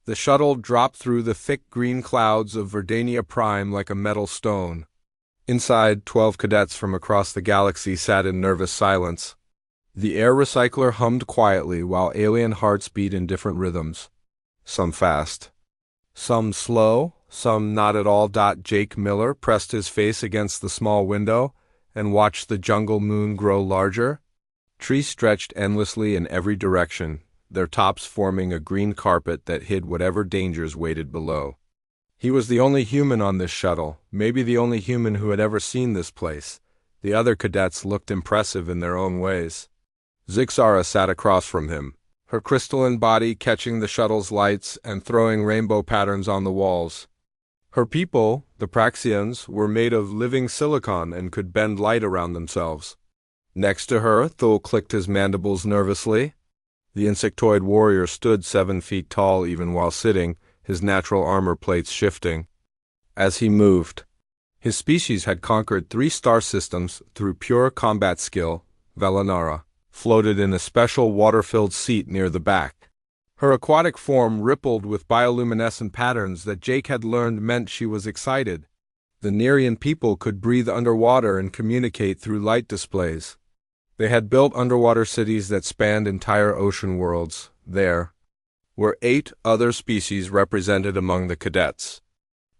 The shuttle dropped through the thick green clouds of Verdania Prime like a metal stone. Inside, 12 cadets from across the galaxy sat in nervous silence. The air recycler hummed quietly while alien hearts beat in different rhythms. Some fast, some slow, some not at all. Jake Miller pressed his face against the small window and watched the jungle moon grow larger. Trees stretched endlessly in every direction, their tops forming a green carpet that hid whatever dangers waited below. He was the only human on this shuttle, maybe the only human who had ever seen this place. The other cadets looked impressive in their own ways. Zixara sat across from him, her crystalline body catching the shuttle's lights and throwing rainbow patterns on the walls. Her people, the Praxians, were made of living silicon and could bend light around themselves. Next to her, Thul clicked his mandibles nervously. The insectoid warrior stood 7 feet tall even while sitting, his natural armor plates shifting. As he moved, his species had conquered 3 star systems through pure combat skill. Velanara floated in a special water-filled seat near the back. Her aquatic form rippled with bioluminescent patterns that Jake had learned meant she was excited. The Nerian people could breathe underwater and communicate through light displays. They had built underwater cities that spanned entire ocean worlds. There were 8 other species represented among the cadets.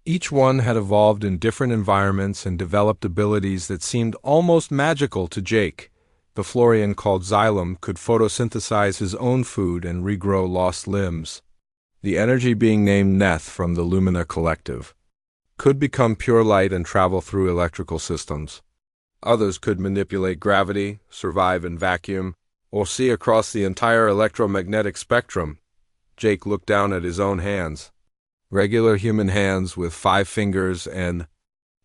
Each one had evolved in different environments and developed abilities that seemed almost magical to Jake. The Florian called Xylem could photosynthesize his own food and regrow lost limbs. The energy being named Neth from the Lumina Collective could become pure light and travel through electrical systems. Others could manipulate gravity, survive in vacuum, or see across the entire electromagnetic spectrum. Jake looked down at his own hands. Regular human hands with 5 fingers and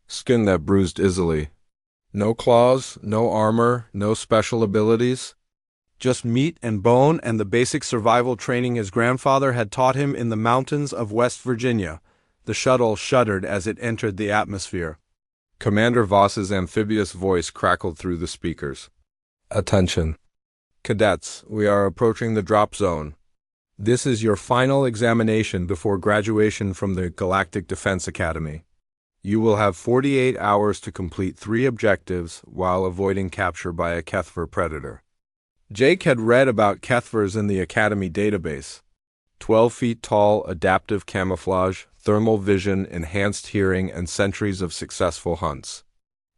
skin that bruised easily. No claws, no armor, no special abilities. Just meat and bone and the basic survival training his grandfather had taught him in the mountains of West Virginia. The shuttle shuddered as it entered the atmosphere. Commander Voss's amphibious voice crackled through the speakers. Attention. Cadets, we are approaching the drop zone. This is your final examination before graduation from the Galactic Defense Academy. You will have 48 hours to complete 3 objectives while avoiding capture by a Kethver predator. Jake had read about Kethvers in the Academy database. 12 feet tall, adaptive camouflage, thermal vision, enhanced hearing, and centuries of successful hunts.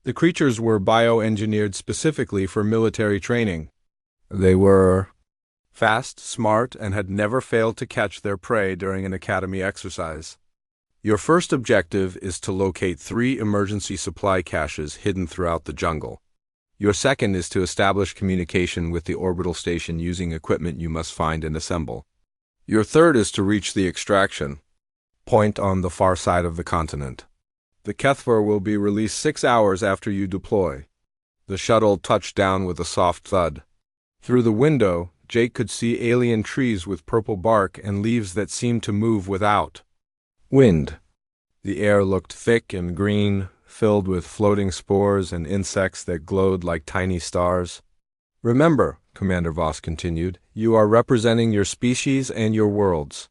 The creatures were bioengineered specifically for military training. They were fast, smart, and had never failed to catch their prey during an academy exercise. Your first objective is to locate 3 emergency supply caches hidden throughout the jungle. Your second is to establish communication with the orbital station using equipment you must find and assemble. Your third is to reach the extraction point on the far side of the continent. The Kethver will be released 6 hours after you deploy. The shuttle touched down with a soft thud. Through the window, Jake could see alien trees with purple bark and leaves that seemed to move without wind. The air looked thick and green, filled with floating spores and insects that glowed like tiny stars. Remember, Commander Voss continued, you are representing your species and your worlds.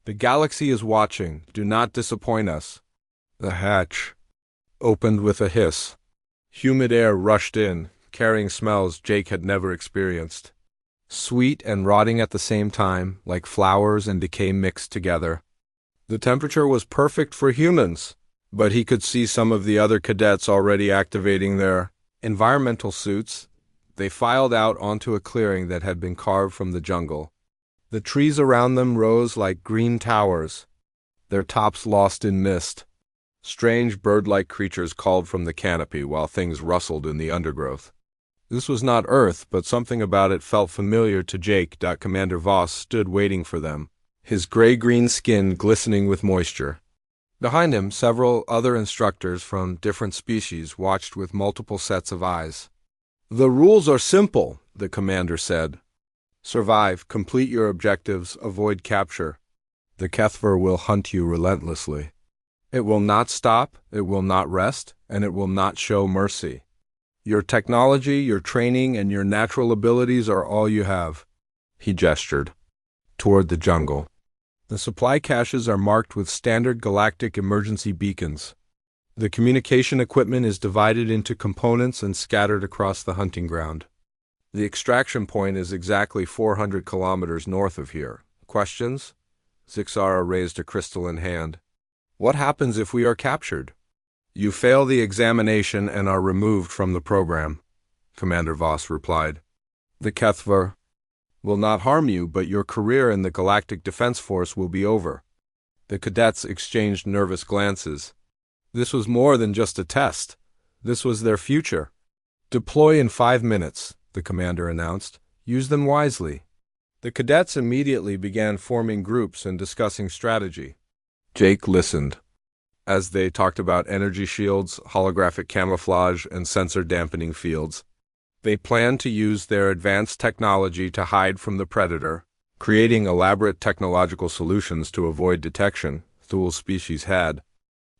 The galaxy is watching. Do not disappoint us. The hatch opened with a hiss. Humid air rushed in, carrying smells Jake had never experienced. Sweet and rotting at the same time, like flowers and decay mixed together. The temperature was perfect for humans, but he could see some of the other cadets already activating their environmental suits. They filed out onto a clearing that had been carved from the jungle. The trees around them rose like green towers, their tops lost in mist. Strange bird-like creatures called from the canopy while things rustled in the undergrowth. This was not Earth, but something about it felt familiar to Jake. Commander Voss stood waiting for them, his gray-green skin glistening with moisture. Behind him, several other instructors from different species watched with multiple sets of eyes. The rules are simple, the commander said. Survive, complete your objectives, avoid capture. The Kethver will hunt you relentlessly. It will not stop, it will not rest, and it will not show mercy. Your technology, your training, and your natural abilities are all you have. He gestured toward the jungle. The supply caches are marked with standard galactic emergency beacons. The communication equipment is divided into components and scattered across the hunting ground. The extraction point is exactly 400 kilometers north of here. Questions? Zixara raised a crystalline hand. What happens if we are captured? You fail the examination and are removed from the program, Commander Voss replied. The Kethver will not harm you, but your career in the Galactic Defense Force will be over. The cadets exchanged nervous glances. This was more than just a test. This was their future. Deploy in 5 minutes, the commander announced. Use them wisely. The cadets immediately began forming groups and discussing strategy. Jake listened as they talked about energy shields, holographic camouflage, and sensor dampening fields. They planned to use their advanced technology to hide from the predator, creating elaborate technological solutions to avoid detection. Thul's species had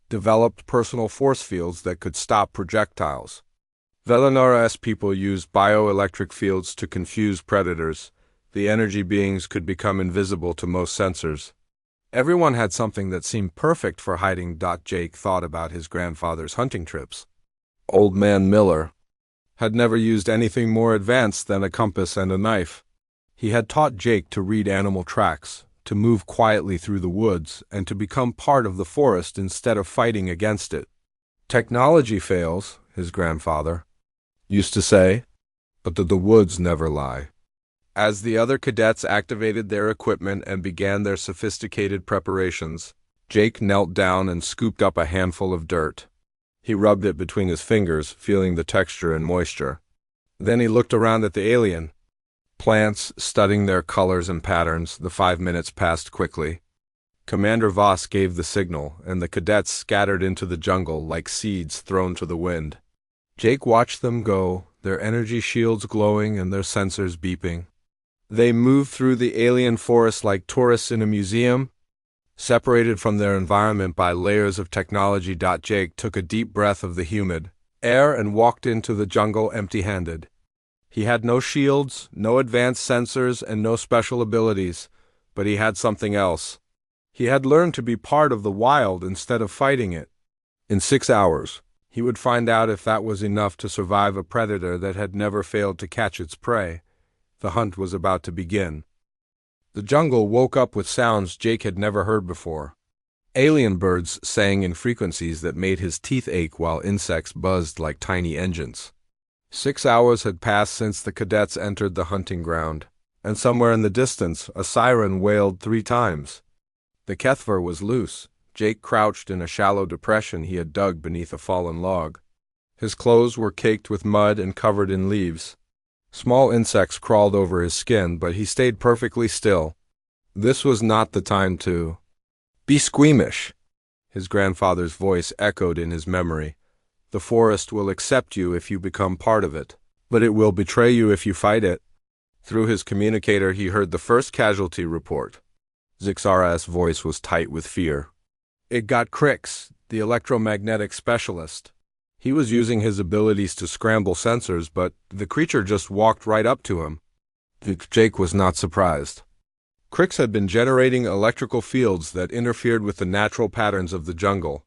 developed personal force fields that could stop projectiles. Velanara's people used bioelectric fields to confuse predators. The energy beings could become invisible to most sensors. Everyone had something that seemed perfect for hiding. Jake thought about his grandfather's hunting trips. Old Man Miller had never used anything more advanced than a compass and a knife. He had taught Jake to read animal tracks, to move quietly through the woods, and to become part of the forest instead of fighting against it. Technology fails, his grandfather used to say, but the woods never lie. As the other cadets activated their equipment and began their sophisticated preparations, Jake knelt down and scooped up a handful of dirt. He rubbed it between his fingers, feeling the texture and moisture. Then he looked around at the alien plants, studying their colors and patterns. The 5 minutes passed quickly. Commander Voss gave the signal, and the cadets scattered into the jungle like seeds thrown to the wind. Jake watched them go, their energy shields glowing and their sensors beeping. They moved through the alien forest like tourists in a museum, separated from their environment by layers of technology. Jake took a deep breath of the humid air and walked into the jungle empty-handed. He had no shields, no advanced sensors, and no special abilities, but he had something else. He had learned to be part of the wild instead of fighting it. In 6 hours, he would find out if that was enough to survive a predator that had never failed to catch its prey. The hunt was about to begin. The jungle woke up with sounds Jake had never heard before. Alien birds sang in frequencies that made his teeth ache while insects buzzed like tiny engines. 6 hours had passed since the cadets entered the hunting ground, and somewhere in the distance a siren wailed 3 times. The Kethver was loose. Jake crouched in a shallow depression he had dug beneath a fallen log. His clothes were caked with mud and covered in leaves. Small insects crawled over his skin, but he stayed perfectly still. This was not the time to be squeamish. His grandfather's voice echoed in his memory. The forest will accept you if you become part of it, but it will betray you if you fight it. Through his communicator he heard the first casualty report. Zixara's voice was tight with fear. It got Crix, the electromagnetic specialist. He was using his abilities to scramble sensors, but the creature just walked right up to him. Jake was not surprised. Crix had been generating electrical fields that interfered with the natural patterns of the jungle.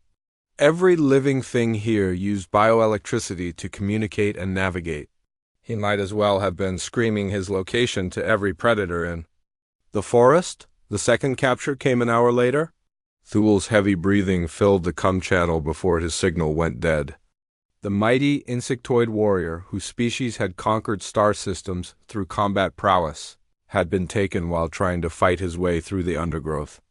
Every living thing here used bioelectricity to communicate and navigate. He might as well have been screaming his location to every predator in the forest. The second capture came an hour later. Thul's heavy breathing filled the cum channel before his signal went dead. The mighty insectoid warrior, whose species had conquered star systems through combat prowess, had been taken while trying to fight his way through the undergrowth.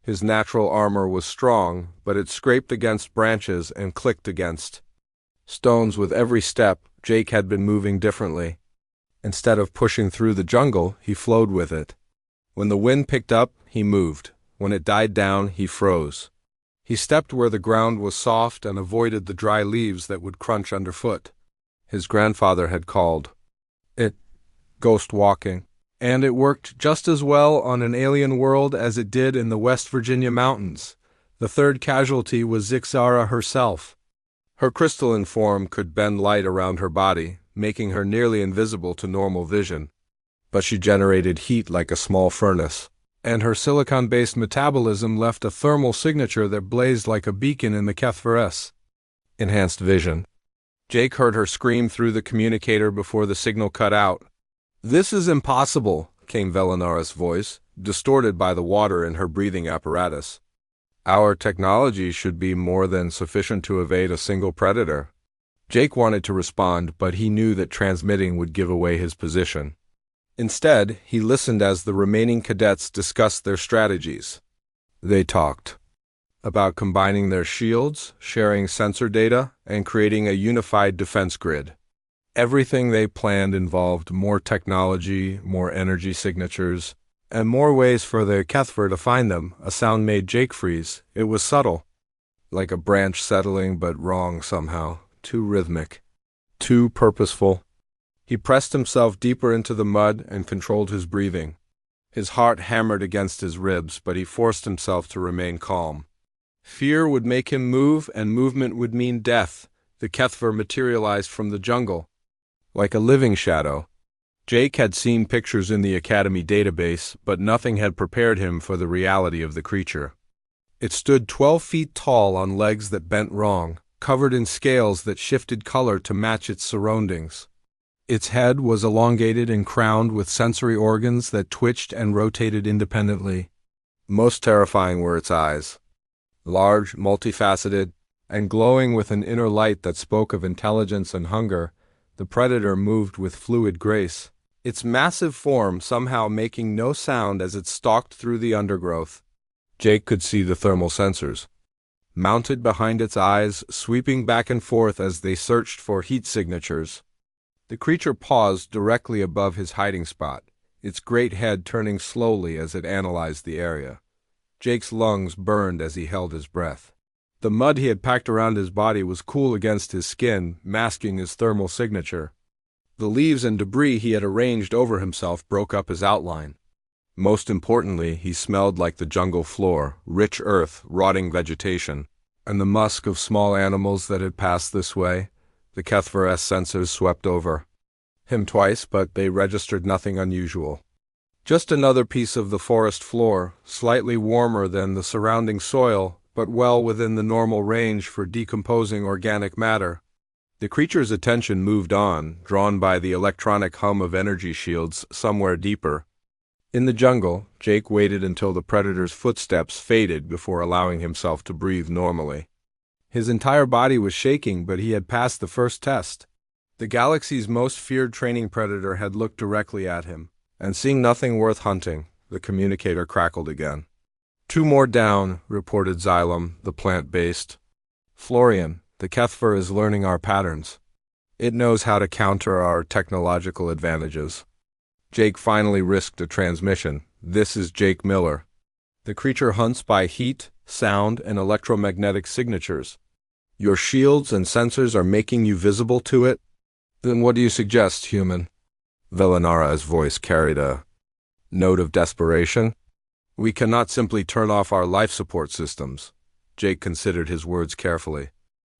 His natural armor was strong, but it scraped against branches and clicked against stones with every step. Jake had been moving differently. Instead of pushing through the jungle, he flowed with it. When the wind picked up, he moved. When it died down, he froze. He stepped where the ground was soft and avoided the dry leaves that would crunch underfoot. His grandfather had called it ghost walking, and it worked just as well on an alien world as it did in the West Virginia mountains. The third casualty was Zixara herself. Her crystalline form could bend light around her body, making her nearly invisible to normal vision. But she generated heat like a small furnace. and her silicon-based metabolism left a thermal signature that blazed like a beacon in the HFY's enhanced vision. Jake heard her scream through the communicator before the signal cut out. "This is impossible," came Velinara's voice, distorted by the water in her breathing apparatus. "Our technology should be more than sufficient to evade a single predator." Jake wanted to respond, but he knew that transmitting would give away his position. Instead, he listened as the remaining cadets discussed their strategies. They talked about combining their shields, sharing sensor data, and creating a unified defense grid. Everything they planned involved more technology, more energy signatures, and more ways for the HFY to find them. A sound made Jake freeze. It was subtle, like a branch settling but wrong somehow, too rhythmic, too purposeful. He pressed himself deeper into the mud and controlled his breathing. His heart hammered against his ribs, but he forced himself to remain calm. Fear would make him move, and movement would mean death. The HFY materialized from the jungle, like a living shadow. Jake had seen pictures in the Academy database, but nothing had prepared him for the reality of the creature. It stood 12 feet tall on legs that bent wrong, covered in scales that shifted color to match its surroundings. Its head was elongated and crowned with sensory organs that twitched and rotated independently. Most terrifying were its eyes. Large, multifaceted, and glowing with an inner light that spoke of intelligence and hunger, the predator moved with fluid grace, its massive form somehow making no sound as it stalked through the undergrowth. Jake could see the thermal sensors, mounted behind its eyes, sweeping back and forth as they searched for heat signatures. The creature paused directly above his hiding spot, its great head turning slowly as it analyzed the area. Jake's lungs burned as he held his breath. The mud he had packed around his body was cool against his skin, masking his thermal signature. The leaves and debris he had arranged over himself broke up his outline. Most importantly, he smelled like the jungle floor, rich earth, rotting vegetation, and the musk of small animals that had passed this way. The HFY's sensors swept over him twice, but they registered nothing unusual. Just another piece of the forest floor, slightly warmer than the surrounding soil, but well within the normal range for decomposing organic matter. The creature's attention moved on, drawn by the electronic hum of energy shields somewhere deeper. In the jungle, Jake waited until the predator's footsteps faded before allowing himself to breathe normally. His entire body was shaking, but he had passed the first test. The galaxy's most feared training predator had looked directly at him, and seeing nothing worth hunting, the communicator crackled again. "2 more down," reported Xylem, the plant-based. "Florian, the HFY is learning our patterns. It knows how to counter our technological advantages." Jake finally risked a transmission. "This is Jake Miller. The creature hunts by heat, sound, and electromagnetic signatures. Your shields and sensors are making you visible to it? Then what do you suggest, human?" Velinara's voice carried a note of desperation. "We cannot simply turn off our life support systems." Jake considered his words carefully.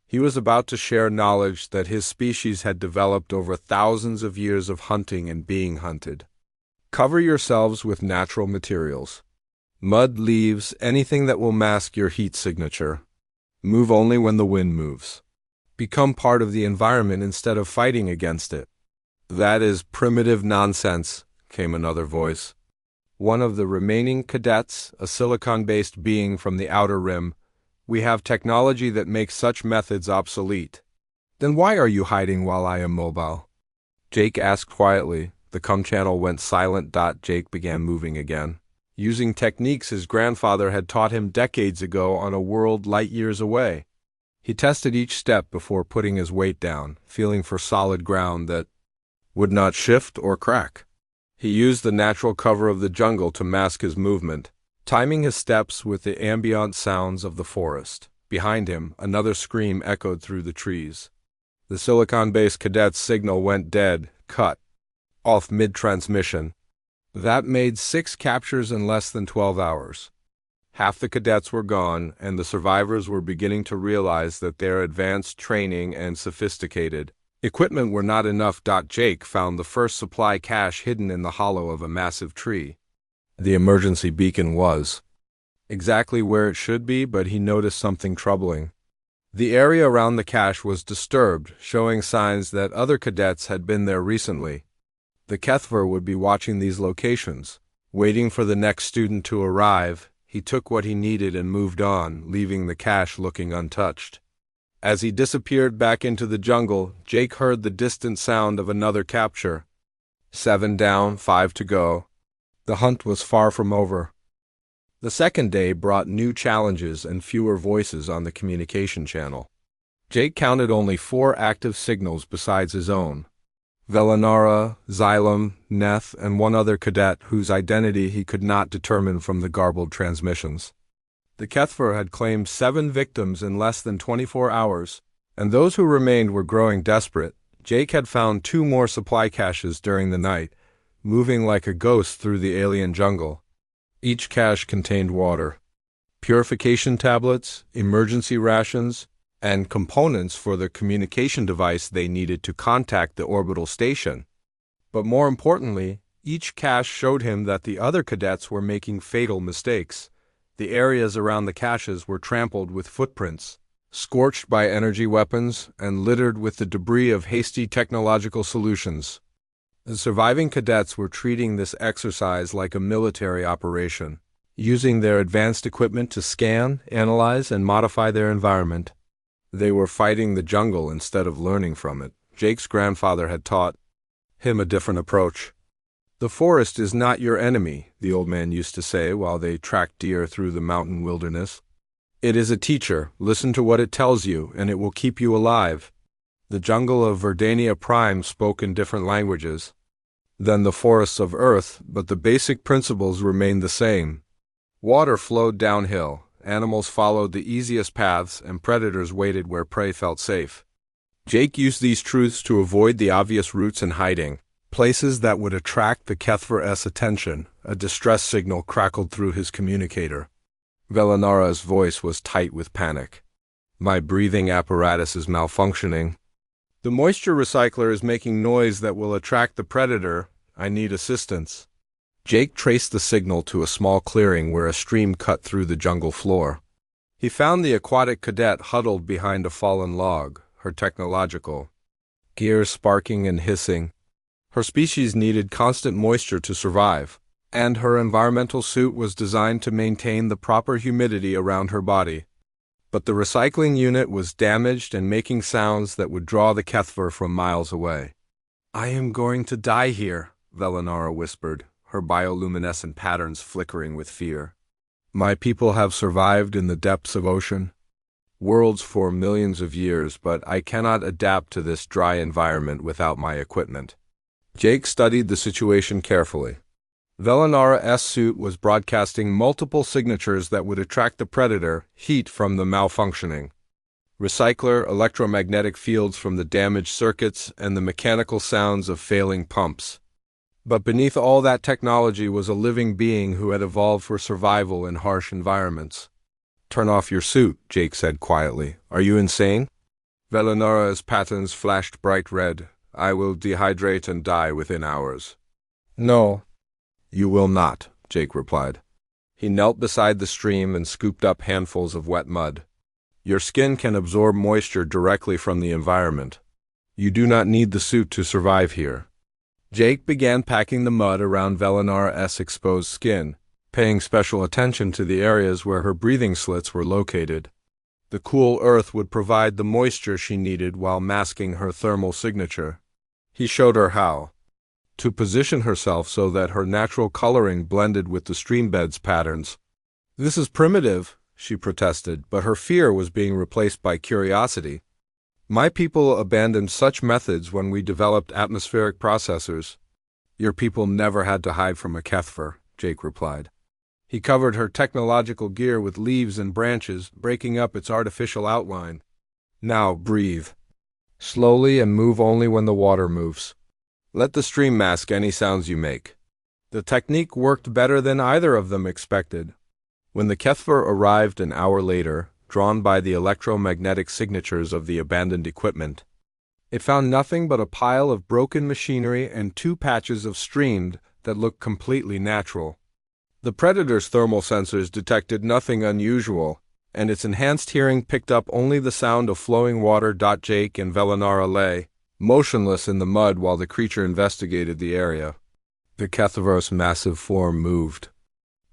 He was about to share knowledge that his species had developed over thousands of years of hunting and being hunted. "Cover yourselves with natural materials. Mud, leaves, anything that will mask your heat signature. Move only when the wind moves. Become part of the environment instead of fighting against it." "That is primitive nonsense," came another voice. One of the remaining cadets, a silicon-based being from the outer rim. "We have technology that makes such methods obsolete." "Then why are you hiding while I am mobile?" Jake asked quietly. The comm channel went silent. Jake began moving again, using techniques his grandfather had taught him decades ago on a world light years away. He tested each step before putting his weight down, feeling for solid ground that would not shift or crack. He used the natural cover of the jungle to mask his movement, timing his steps with the ambient sounds of the forest. Behind him, another scream echoed through the trees. The silicon-based cadet's signal went dead, cut off mid-transmission. That made 6 captures in less than 12 hours. Half the cadets were gone, and the survivors were beginning to realize that their advanced training and sophisticated equipment were not enough. Jake found the first supply cache hidden in the hollow of a massive tree. The emergency beacon was exactly where it should be, but he noticed something troubling. The area around the cache was disturbed, showing signs that other cadets had been there recently. The Kethver would be watching these locations. Waiting for the next student to arrive, he took what he needed and moved on, leaving the cache looking untouched. As he disappeared back into the jungle, Jake heard the distant sound of another capture. 7 down, 5 to go. The hunt was far from over. The second day brought new challenges and fewer voices on the communication channel. Jake counted only 4 active signals besides his own. Velanara, Xylem, Neth, and one other cadet whose identity he could not determine from the garbled transmissions. The Kethver had claimed 7 victims in less than 24 hours, and those who remained were growing desperate. Jake had found 2 more supply caches during the night, moving like a ghost through the alien jungle. Each cache contained water, purification tablets, emergency rations, and components for the communication device they needed to contact the orbital station. But more importantly, each cache showed him that the other cadets were making fatal mistakes. The areas around the caches were trampled with footprints, scorched by energy weapons, and littered with the debris of hasty technological solutions. The surviving cadets were treating this exercise like a military operation, using their advanced equipment to scan, analyze, and modify their environment. They were fighting the jungle instead of learning from it. Jake's grandfather had taught him a different approach. "The forest is not your enemy," the old man used to say while they tracked deer through the mountain wilderness. "It is a teacher. Listen to what it tells you, and it will keep you alive." The jungle of Verdania Prime spoke in different languages than the forests of Earth, but the basic principles remained the same. Water flowed downhill, animals followed the easiest paths, and predators waited where prey felt safe. Jake used these truths to avoid the obvious routes and hiding places that would attract the Kethver's attention. A distress signal crackled through his communicator. Velanara's voice was tight with panic. "My breathing apparatus is malfunctioning. The moisture recycler is making noise that will attract the predator. I need assistance." Jake traced the signal to a small clearing where a stream cut through the jungle floor. He found the aquatic cadet huddled behind a fallen log, her technological gear sparking and hissing. Her species needed constant moisture to survive, and her environmental suit was designed to maintain the proper humidity around her body. But the recycling unit was damaged and making sounds that would draw the Kethver from miles away. "I am going to die here," Velanara whispered, her bioluminescent patterns flickering with fear. "My people have survived in the depths of ocean, worlds for millions of years, but I cannot adapt to this dry environment without my equipment." Jake studied the situation carefully. Velanara's suit was broadcasting multiple signatures that would attract the predator, heat from the malfunctioning recycler, electromagnetic fields from the damaged circuits, and the mechanical sounds of failing pumps. But beneath all that technology was a living being who had evolved for survival in harsh environments. "Turn off your suit," Jake said quietly. "Are you insane?" Velanara's patterns flashed bright red. "I will dehydrate and die within hours." "No, you will not," Jake replied. He knelt beside the stream and scooped up handfuls of wet mud. "Your skin can absorb moisture directly from the environment. You do not need the suit to survive here." Jake began packing the mud around Velanara's exposed skin, paying special attention to the areas where her breathing slits were located. The cool earth would provide the moisture she needed while masking her thermal signature. He showed her how to position herself so that her natural coloring blended with the streambed's patterns. "This is primitive," she protested, but her fear was being replaced by curiosity. "My people abandoned such methods when we developed atmospheric processors." "Your people never had to hide from a Kethver," Jake replied. He covered her technological gear with leaves and branches, breaking up its artificial outline. "Now breathe slowly and move only when the water moves. Let the stream mask any sounds you make." The technique worked better than either of them expected. When the Kethver arrived an hour later, drawn by the electromagnetic signatures of the abandoned equipment, it found nothing but a pile of broken machinery and 2 patches of stream that looked completely natural. The Predator's thermal sensors detected nothing unusual, and its enhanced hearing picked up only the sound of flowing water. Jake and Velinara lay motionless in the mud while the creature investigated the area. The Ketharos' massive form moved.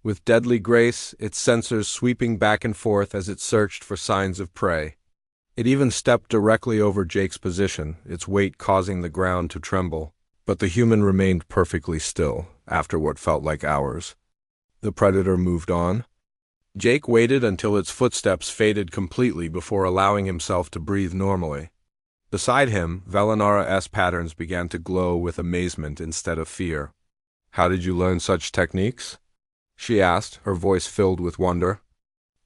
With deadly grace, its sensors sweeping back and forth as it searched for signs of prey. It even stepped directly over Jake's position, its weight causing the ground to tremble. But the human remained perfectly still, after what felt like hours. The Predator moved on. Jake waited until its footsteps faded completely before allowing himself to breathe normally. Beside him, Velinara's patterns began to glow with amazement instead of fear. "How did you learn such techniques?" she asked, her voice filled with wonder.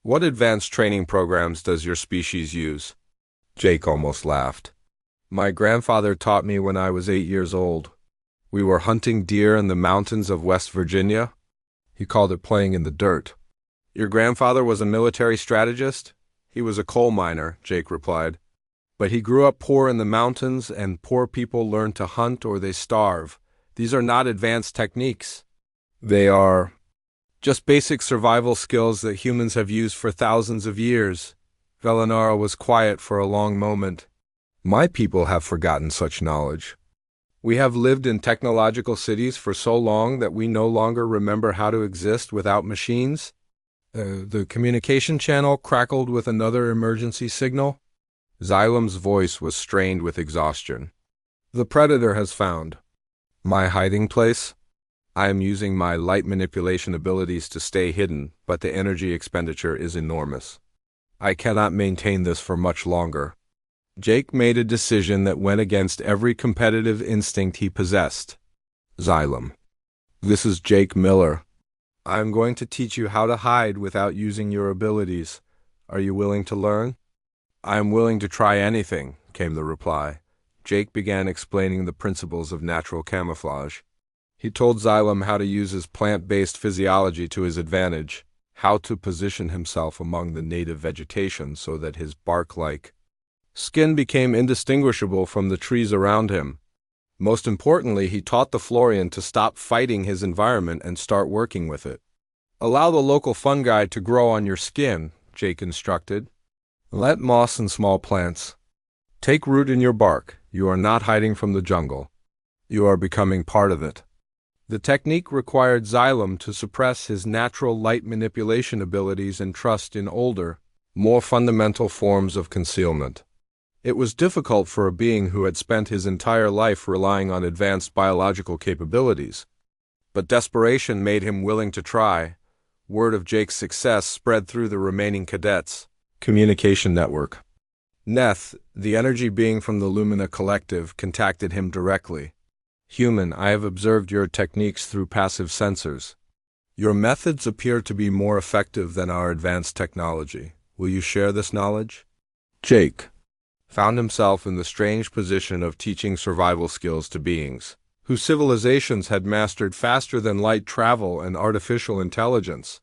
"What advanced training programs does your species use?" Jake almost laughed. "My grandfather taught me when I was 8 years old. We were hunting deer in the mountains of West Virginia. He called it playing in the dirt." "Your grandfather was a military strategist?" "He was a coal miner," Jake replied. "But he grew up poor in the mountains, and poor people learn to hunt or they starve. These are not advanced techniques. They are just basic survival skills that humans have used for thousands of years." Velinara was quiet for a long moment. "My people have forgotten such knowledge. We have lived in technological cities for so long that we no longer remember how to exist without machines." The communication channel crackled with another emergency signal. Xylem's voice was strained with exhaustion. "The Predator has found my hiding place. I am using my light manipulation abilities to stay hidden, but the energy expenditure is enormous. I cannot maintain this for much longer." Jake made a decision that went against every competitive instinct he possessed. "Xylem, this is Jake Miller. I am going to teach you how to hide without using your abilities. Are you willing to learn?" "I am willing to try anything," came the reply. Jake began explaining the principles of natural camouflage. He told Xylem how to use his plant-based physiology to his advantage, how to position himself among the native vegetation so that his bark-like skin became indistinguishable from the trees around him. Most importantly, he taught the Florian to stop fighting his environment and start working with it. "Allow the local fungi to grow on your skin," Jake instructed. "Let moss and small plants take root in your bark. You are not hiding from the jungle. You are becoming part of it." The technique required Xylem to suppress his natural light manipulation abilities and trust in older, more fundamental forms of concealment. It was difficult for a being who had spent his entire life relying on advanced biological capabilities. But desperation made him willing to try. Word of Jake's success spread through the remaining cadets' communication network. Neth, the energy being from the Lumina Collective, contacted him directly. "Human, I have observed your techniques through passive sensors. Your methods appear to be more effective than our advanced technology. Will you share this knowledge?" Jake found himself in the strange position of teaching survival skills to beings whose civilizations had mastered faster than light travel and artificial intelligence.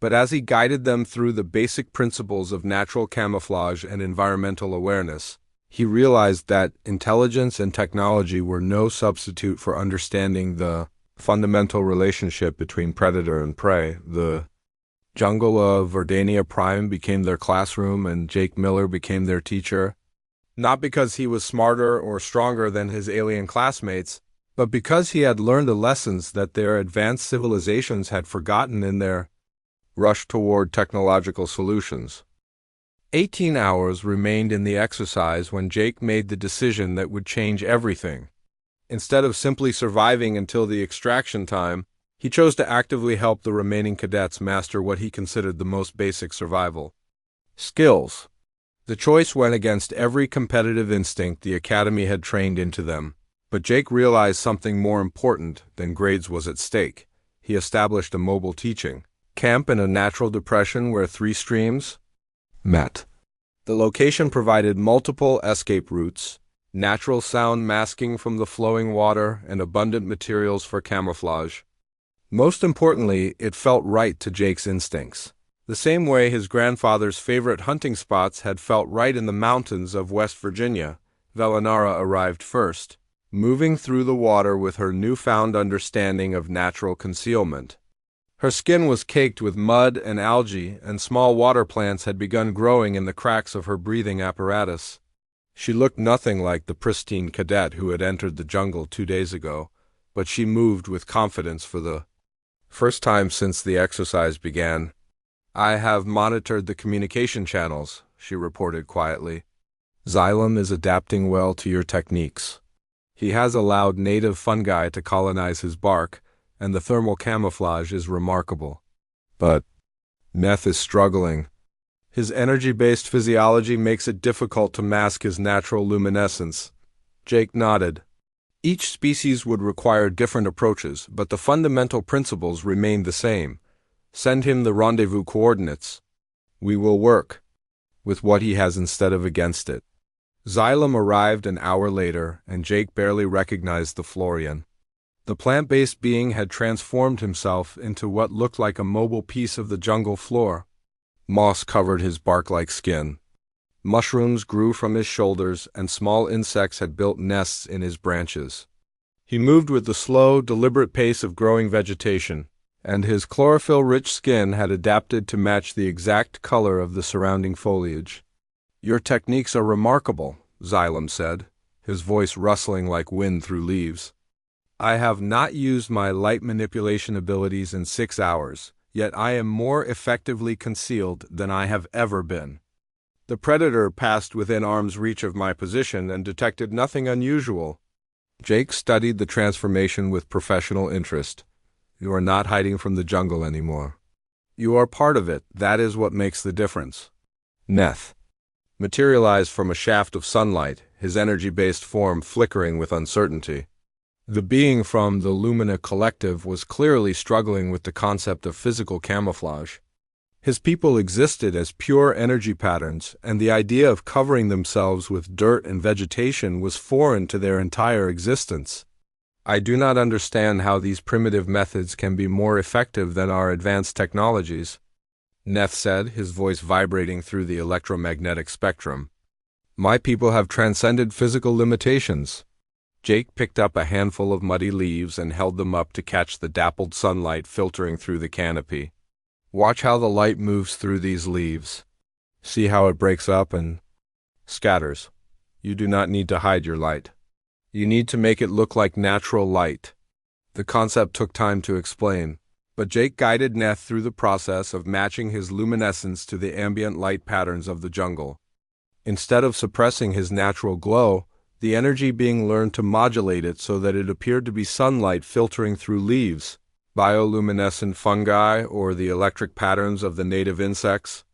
But as he guided them through the basic principles of natural camouflage and environmental awareness, he realized that intelligence and technology were no substitute for understanding the fundamental relationship between predator and prey. The jungle of Verdania Prime became their classroom, and Jake Miller became their teacher. Not because he was smarter or stronger than his alien classmates, but because he had learned the lessons that their advanced civilizations had forgotten in their rush toward technological solutions. 18 hours remained in the exercise when Jake made the decision that would change everything. Instead of simply surviving until the extraction time, he chose to actively help the remaining cadets master what he considered the most basic survival skills. The choice went against every competitive instinct the Academy had trained into them, but Jake realized something more important than grades was at stake. He established a mobile teaching camp in a natural depression where 3 streams met. The location provided multiple escape routes, natural sound masking from the flowing water, and abundant materials for camouflage. Most importantly, it felt right to Jake's instincts. The same way his grandfather's favorite hunting spots had felt right in the mountains of West Virginia, Velinara arrived first, moving through the water with her newfound understanding of natural concealment. Her skin was caked with mud and algae, and small water plants had begun growing in the cracks of her breathing apparatus. She looked nothing like the pristine cadet who had entered the jungle 2 days ago, but she moved with confidence for the first time since the exercise began. "I have monitored the communication channels," she reported quietly. "Xylem is adapting well to your techniques. He has allowed native fungi to colonize his bark, and the thermal camouflage is remarkable. But Meth is struggling. His energy-based physiology makes it difficult to mask his natural luminescence." Jake nodded. Each species would require different approaches, but the fundamental principles remained the same. Send him the rendezvous coordinates. We will work with what he has instead of against it. Xylem arrived an hour later, and Jake barely recognized the Florian. The plant-based being had transformed himself into what looked like a mobile piece of the jungle floor. Moss covered his bark-like skin. Mushrooms grew from his shoulders, and small insects had built nests in his branches. He moved with the slow, deliberate pace of growing vegetation, and his chlorophyll-rich skin had adapted to match the exact color of the surrounding foliage. "Your techniques are remarkable," Xylem said, his voice rustling like wind through leaves. "I have not used my light manipulation abilities in 6 hours, yet I am more effectively concealed than I have ever been. The predator passed within arm's reach of my position and detected nothing unusual." Jake studied the transformation with professional interest. "You are not hiding from the jungle anymore. You are part of it. That is what makes the difference." Neth materialized from a shaft of sunlight, his energy-based form flickering with uncertainty. The being from the Lumina Collective was clearly struggling with the concept of physical camouflage. His people existed as pure energy patterns, and the idea of covering themselves with dirt and vegetation was foreign to their entire existence. "I do not understand how these primitive methods can be more effective than our advanced technologies," Neth said, his voice vibrating through the electromagnetic spectrum. "My people have transcended physical limitations." Jake picked up a handful of muddy leaves and held them up to catch the dappled sunlight filtering through the canopy. "Watch how the light moves through these leaves. See how it breaks up and scatters. You do not need to hide your light. You need to make it look like natural light." The concept took time to explain, but Jake guided Neth through the process of matching his luminescence to the ambient light patterns of the jungle. Instead of suppressing his natural glow, the energy being learned to modulate it so that it appeared to be sunlight filtering through leaves, bioluminescent fungi, or the electric patterns of the native insects.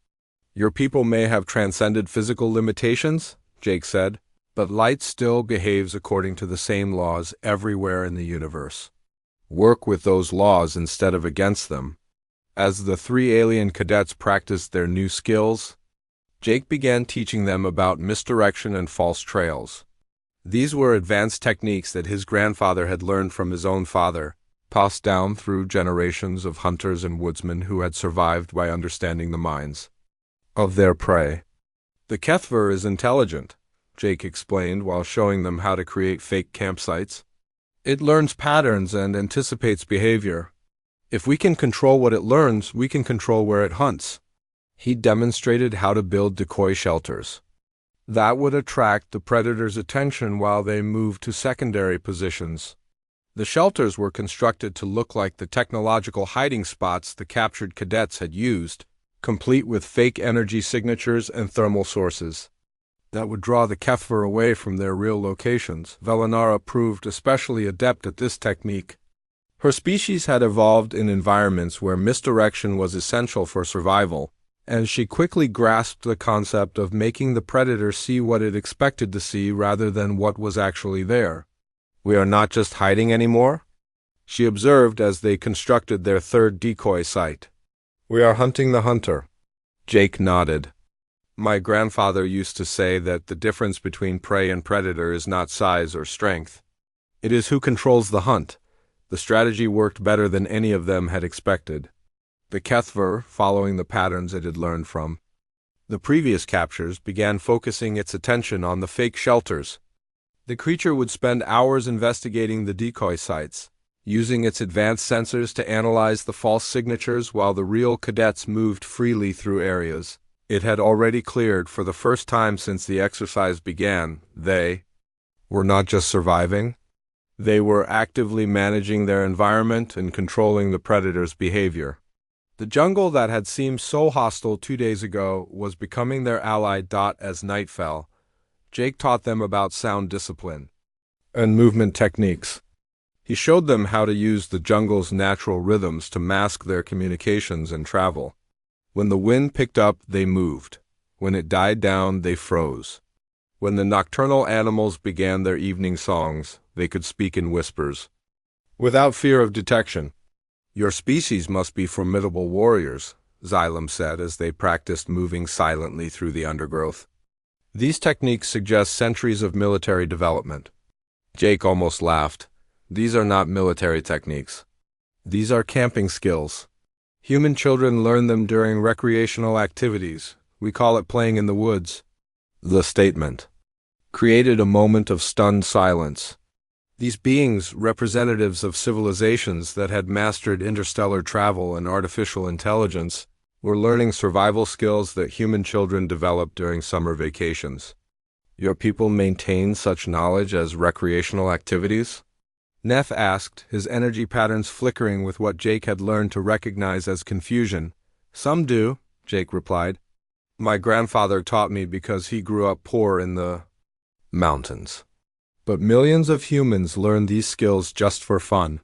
"Your people may have transcended physical limitations," Jake said, "but light still behaves according to the same laws everywhere in the universe. Work with those laws instead of against them." As the 3 alien cadets practiced their new skills, Jake began teaching them about misdirection and false trails. These were advanced techniques that his grandfather had learned from his own father, passed down through generations of hunters and woodsmen who had survived by understanding the minds of their prey. "The Kethver is intelligent," Jake explained while showing them how to create fake campsites. "It learns patterns and anticipates behavior. If we can control what it learns, we can control where it hunts." He demonstrated how to build decoy shelters that would attract the predator's attention while they moved to secondary positions. The shelters were constructed to look like the technological hiding spots the captured cadets had used, complete with fake energy signatures and thermal sources that would draw the Kethver away from their real locations. Velinara proved especially adept at this technique. Her species had evolved in environments where misdirection was essential for survival, and she quickly grasped the concept of making the predator see what it expected to see rather than what was actually there. "We are not just hiding anymore," she observed as they constructed their 3rd decoy site. "We are hunting the hunter." Jake nodded. "My grandfather used to say that the difference between prey and predator is not size or strength. It is who controls the hunt." The strategy worked better than any of them had expected. The Kethver, following the patterns it had learned from the previous captures, began focusing its attention on the fake shelters. The creature would spend hours investigating the decoy sites, using its advanced sensors to analyze the false signatures while the real cadets moved freely through areas it had already cleared. For the first time since the exercise began, they were not just surviving, they were actively managing their environment and controlling the predator's behavior. The jungle that had seemed so hostile 2 days ago was becoming their ally. As night fell, Jake taught them about sound discipline and movement techniques. He showed them how to use the jungle's natural rhythms to mask their communications and travel. When the wind picked up, they moved. When it died down, they froze. When the nocturnal animals began their evening songs, they could speak in whispers, without fear of detection. "Your species must be formidable warriors," Xylem said as they practiced moving silently through the undergrowth. "These techniques suggest centuries of military development." Jake almost laughed. "These are not military techniques. These are camping skills. Human children learn them during recreational activities. We call it playing in the woods." The statement created a moment of stunned silence. These beings, representatives of civilizations that had mastered interstellar travel and artificial intelligence, were learning survival skills that human children developed during summer vacations. "Your people maintain such knowledge as recreational activities?" Neff asked, his energy patterns flickering with what Jake had learned to recognize as confusion. "Some do," Jake replied. "My grandfather taught me because he grew up poor in the mountains. But millions of humans learn these skills just for fun.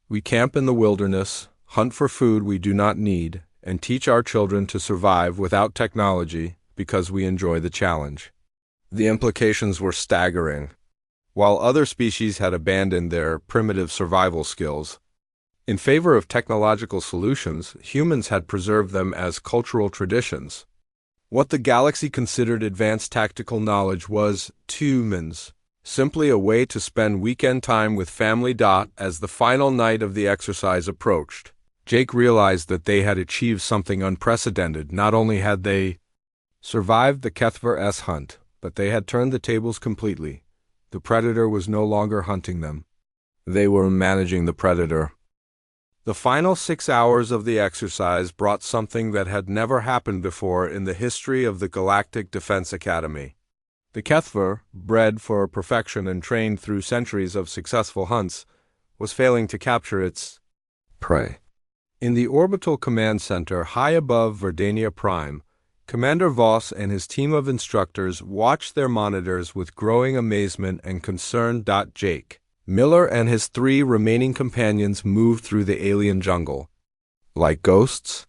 We camp in the wilderness, hunt for food we do not need, and teach our children to survive without technology because we enjoy the challenge." The implications were staggering. While other species had abandoned their primitive survival skills in favor of technological solutions, humans had preserved them as cultural traditions. What the galaxy considered advanced tactical knowledge was, to humans, simply a way to spend weekend time with family. As the final night of the exercise approached, Jake realized that they had achieved something unprecedented. Not only had they survived the HFY hunt, but they had turned the tables completely. The predator was no longer hunting them. They were managing the predator. The final 6 hours of the exercise brought something that had never happened before in the history of the Galactic Defense Academy. The HFY, bred for perfection and trained through centuries of successful hunts, was failing to capture its prey. In the orbital command center high above Verdania Prime, Commander Voss and his team of instructors watched their monitors with growing amazement and concern. Jake Miller and his 3 remaining companions moved through the alien jungle. Like ghosts,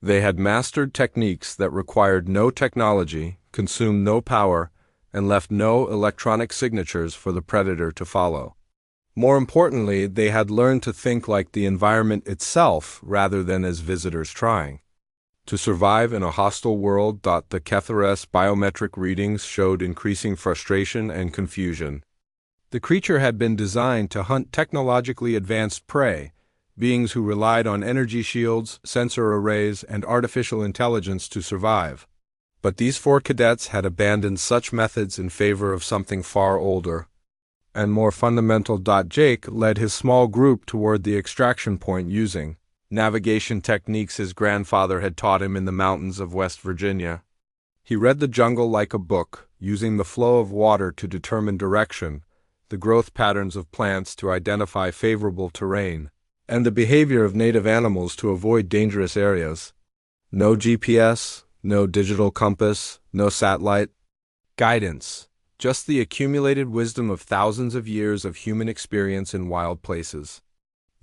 they had mastered techniques that required no technology, consumed no power, and left no electronic signatures for the predator to follow. More importantly, they had learned to think like the environment itself rather than as visitors trying to survive in a hostile world. The HFY's biometric readings showed increasing frustration and confusion. The creature had been designed to hunt technologically advanced prey, beings who relied on energy shields, sensor arrays, and artificial intelligence to survive. But these 4 cadets had abandoned such methods in favor of something far older and more fundamental. Jake led his small group toward the extraction point using navigation techniques his grandfather had taught him in the mountains of West Virginia. He read the jungle like a book, using the flow of water to determine direction, the growth patterns of plants to identify favorable terrain, and the behavior of native animals to avoid dangerous areas. No GPS, no digital compass, no satellite guidance, just the accumulated wisdom of thousands of years of human experience in wild places.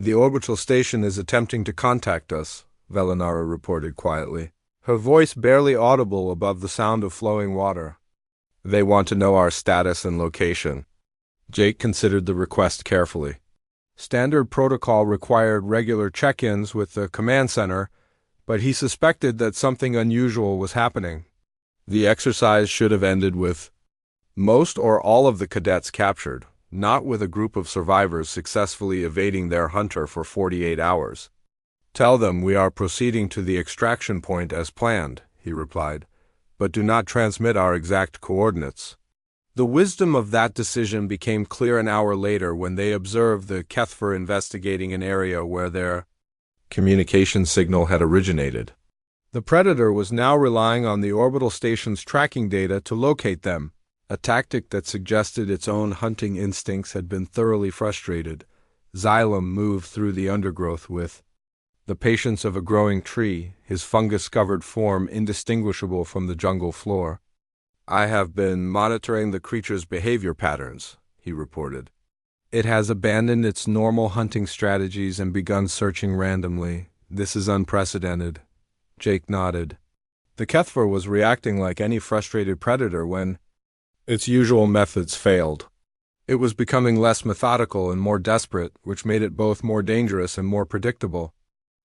"The orbital station is attempting to contact us," Velinara reported quietly, her voice barely audible above the sound of flowing water. "They want to know our status and location." Jake considered the request carefully. Standard protocol required regular check-ins with the command center, but he suspected that something unusual was happening. The exercise should have ended with most or all of the cadets captured, not with a group of survivors successfully evading their hunter for 48 hours. "Tell them we are proceeding to the extraction point as planned," he replied, "but do not transmit our exact coordinates." The wisdom of that decision became clear an hour later when they observed the Kethfer investigating an area where their communication signal had originated. The Predator was now relying on the orbital station's tracking data to locate them, a tactic that suggested its own hunting instincts had been thoroughly frustrated. Xylem moved through the undergrowth with the patience of a growing tree, his fungus-covered form indistinguishable from the jungle floor. "I have been monitoring the creature's behavior patterns," he reported. "It has abandoned its normal hunting strategies and begun searching randomly. This is unprecedented." Jake nodded. The Kethfer was reacting like any frustrated predator when its usual methods failed. It was becoming less methodical and more desperate, which made it both more dangerous and more predictable.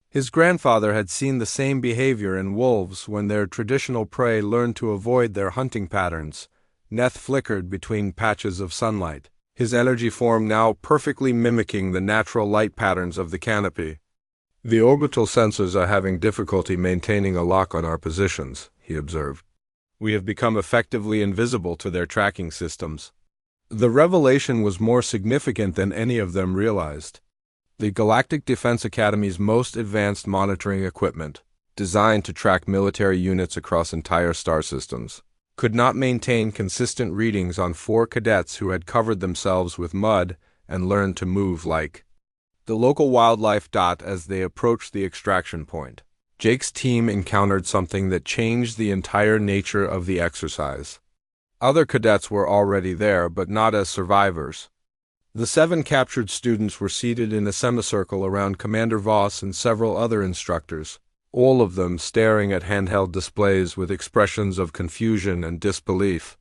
His grandfather had seen the same behavior in wolves when their traditional prey learned to avoid their hunting patterns. Neth flickered between patches of sunlight, his energy form now perfectly mimicking the natural light patterns of the canopy. "The orbital sensors are having difficulty maintaining a lock on our positions," he observed. "We have become effectively invisible to their tracking systems." The revelation was more significant than any of them realized. The Galactic Defense Academy's most advanced monitoring equipment, designed to track military units across entire star systems, could not maintain consistent readings on 4 cadets who had covered themselves with mud and learned to move like the local wildlife. As they approached the extraction point, Jake's team encountered something that changed the entire nature of the exercise. Other cadets were already there, but not as survivors. The 7 captured students were seated in a semicircle around Commander Voss and several other instructors, all of them staring at handheld displays with expressions of confusion and disbelief.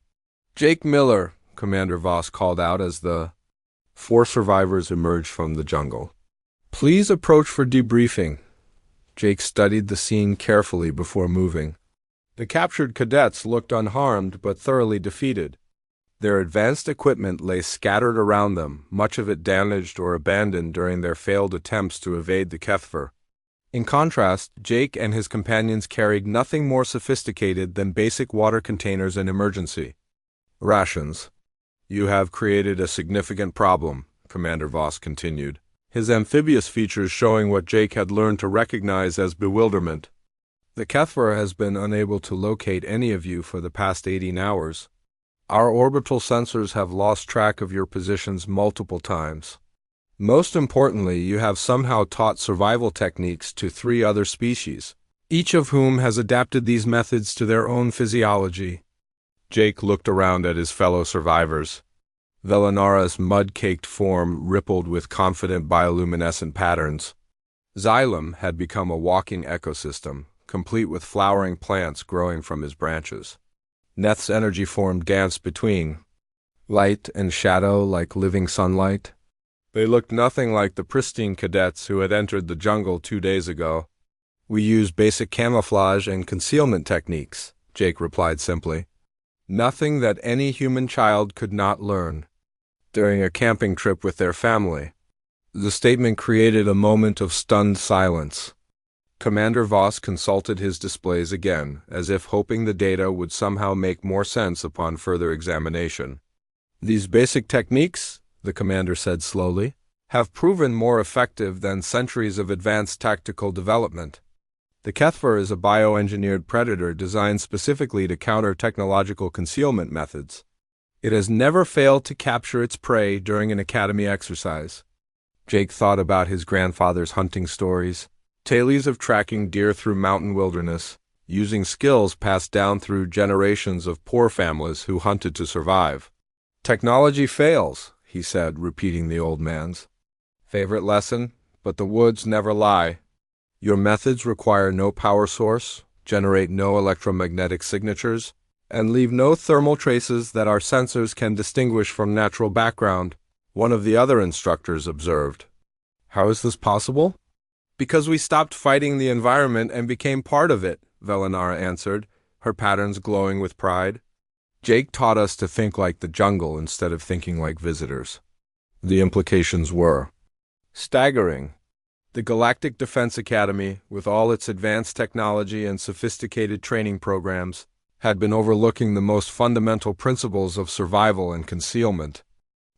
"Jake Miller," Commander Voss called out as the 4 survivors emerged from the jungle. "Please approach for debriefing." Jake studied the scene carefully before moving. The captured cadets looked unharmed but thoroughly defeated. Their advanced equipment lay scattered around them, much of it damaged or abandoned during their failed attempts to evade the Kethfer. In contrast, Jake and his companions carried nothing more sophisticated than basic water containers and emergency rations. "You have created a significant problem," Commander Voss continued, his amphibious features showing what Jake had learned to recognize as bewilderment. "The Kethfer has been unable to locate any of you for the past 18 hours. Our orbital sensors have lost track of your positions multiple times. Most importantly, you have somehow taught survival techniques to 3 other species, each of whom has adapted these methods to their own physiology." Jake looked around at his fellow survivors. Velinara's mud-caked form rippled with confident bioluminescent patterns. Xylem had become a walking ecosystem, complete with flowering plants growing from his branches. Neth's energy form danced between light and shadow like living sunlight. They looked nothing like the pristine cadets who had entered the jungle 2 days ago. "We use basic camouflage and concealment techniques," Jake replied simply. "Nothing that any human child could not learn during a camping trip with their family." The statement created a moment of stunned silence. Commander Voss consulted his displays again, as if hoping the data would somehow make more sense upon further examination. "These basic techniques," the commander said slowly, "have proven more effective than centuries of advanced tactical development. The Kethfer is a bioengineered predator designed specifically to counter technological concealment methods. It has never failed to capture its prey during an academy exercise." Jake thought about his grandfather's hunting stories, tales of tracking deer through mountain wilderness, using skills passed down through generations of poor families who hunted to survive. "Technology fails," he said, repeating the old man's favorite lesson, "but the woods never lie. Your methods require no power source, generate no electromagnetic signatures, and leave no thermal traces that our sensors can distinguish from natural background," one of the other instructors observed. "How is this possible?" "Because we stopped fighting the environment and became part of it," Velinara answered, her patterns glowing with pride. "Jake taught us to think like the jungle instead of thinking like visitors." The implications were staggering. The Galactic Defense Academy, with all its advanced technology and sophisticated training programs, had been overlooking the most fundamental principles of survival and concealment.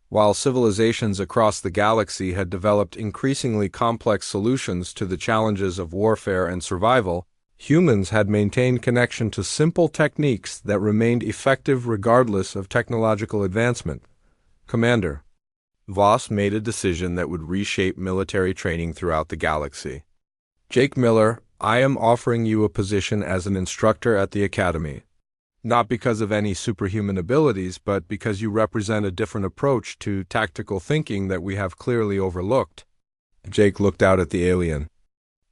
While civilizations across the galaxy had developed increasingly complex solutions to the challenges of warfare and survival, humans had maintained connection to simple techniques that remained effective regardless of technological advancement. Commander, Voss made a decision that would reshape military training throughout the galaxy. Jake Miller, I am offering you a position as an instructor at the Academy. Not because of any superhuman abilities, but because you represent a different approach to tactical thinking that we have clearly overlooked. Jake looked out at the alien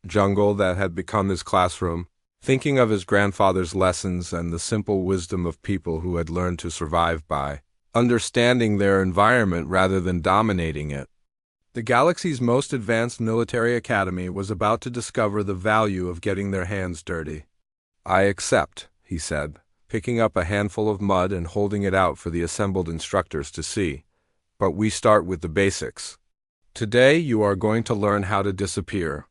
jungle that had become his classroom, thinking of his grandfather's lessons and the simple wisdom of people who had learned to survive by understanding their environment rather than dominating it. The galaxy's most advanced military academy was about to discover the value of getting their hands dirty. I accept, he said, picking up a handful of mud and holding it out for the assembled instructors to see. But we start with the basics. Today you are going to learn how to disappear.